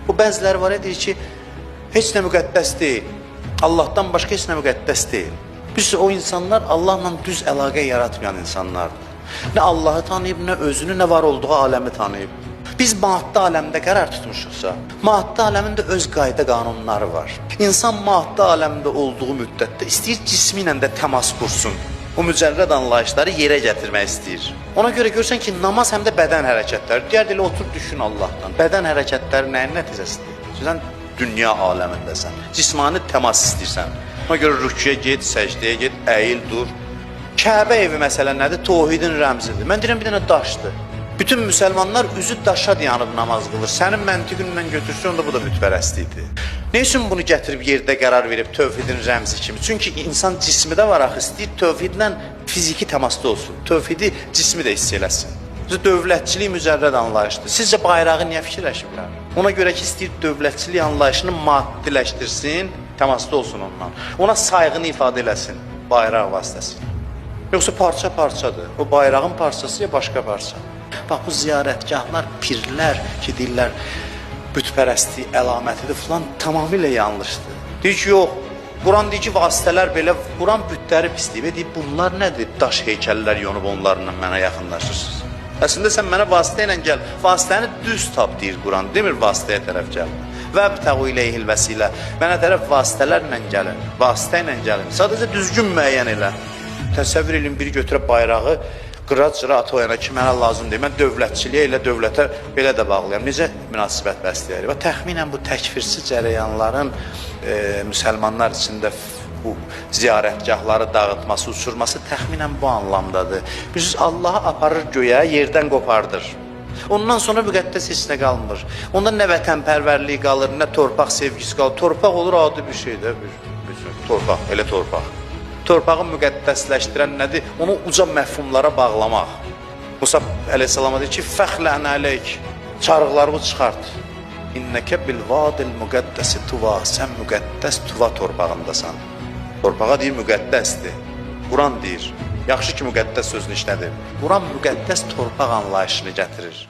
Bu bəziləri var edir ki, heç nə müqəddəs deyil. Allahdan başqa heç nə müqəddəs deyil. Biz o insanlar Allahla düz əlaqə yaratmayan insanlardır. Nə Allahı tanıyıb, nə özünü, nə var olduğu aləmi tanıyıb. Biz maddi aləmdə qərar tutmuşuqsa, maddi aləmin də öz qayda qanunları var. İnsan maddi aləmdə olduğu müddətdə istəyir cismi ilə də təmas qursun. O mücərrəd anlayışları yerə gətirmək istəyir. Ona görə görürsən ki, namaz həm də bədən hərəkətləri. Digər elə otur düşün Allahdan. Bədən hərəkətləri nəyin nəticəsidir? Sən dünya aləmindəsən. Cismani təmas istəyirsən. Ona görə rüküyə get, səcdəyə get, əyil, dur. Kəbə evi məsələn nədir? Tohidin rəmzidir. Mən deyirəm bir dənə daşdır. Bütün müsəlmanlar üzü daşa dayanıb namaz qılır. Sənin məntiqindən götürsə, onda bu da bütpərəstlikdir. Ne üçün bunu gətirib yerdə qərar verib tövhidin rəmzi kimi? Çünki insan cismi də var axı, istəyir tövhidlə fiziki təmasda olsun. Tövhidi cismi də hiss eləsin. Dövlətçilik mücərrəd anlayışdır. Sizcə bayrağı niyə fikirləşiblər? Ona görə ki, istəyir dövlətçilik anlayışını maddiləşdirsin, təmasda olsun ondan. Ona sayğını ifadə eləsin bayraq vasitəsilə. Yoxsa parça-parçadır. O bayrağın parçası ya başqa parça. Bax, bu ziyarətgahlar, pirlər ki, deyirlər, bütpərəstlik əlamətidir falan, tamamilə yanlışdır. Deyir ki, yox, Quran deyir ki, vasitələr belə, Quran bütləri pisliyib, deyir, bunlar nədir? Daş heykəllər yonub onlarla mənə yaxınlaşırsınız. Əslində sən mənə vasitə ilə gəl, vasitəni düz tap deyir Quran, demir vasitəyə tərəf gəl. Vəbtəğu iləyhil vəsilə, mənə tərəf vasitələrlə gəlin, vasitə ilə gəlin, sadəcə düzgün müəyyən elə. Təsəvvür edin, biri götürə bayrağı, qırac-cıra ata oyana ki, mənə lazım deyil. Mən dövlətçiliyə ilə dövlətə belə də bağlayam. Necə münasibət bəsləyərik? Və təxminən bu təkfirsi cərəyanların müsəlmanlar içində bu ziyarətgahları dağıtması, uçurması təxminən bu anlamdadır. Biz Allahı aparır göyə, yerdən qopardır. Ondan sonra müqəddəs heç nə qalmır. Onda nə vətənpərvərliyi qalır, nə torpaq sevgisi qalır. Torpaq olur adi bir şeydir. Torpaq, elə torpaq. Torpağı müqəddəsləşdirən nədir? Onu uca məfhumlara bağlamaq. Musa əleyhissalama deyir ki, fəxlən əleyk, çarıqlarını çıxart. İnnəkə bil vadil müqəddəsi tuva, sən müqəddəs tuva torpağındasan. Torpağa deyir, müqəddəsdir. Quran deyir, yaxşı ki, müqəddəs sözünü işlədir. Quran müqəddəs torpaq anlayışını gətirir.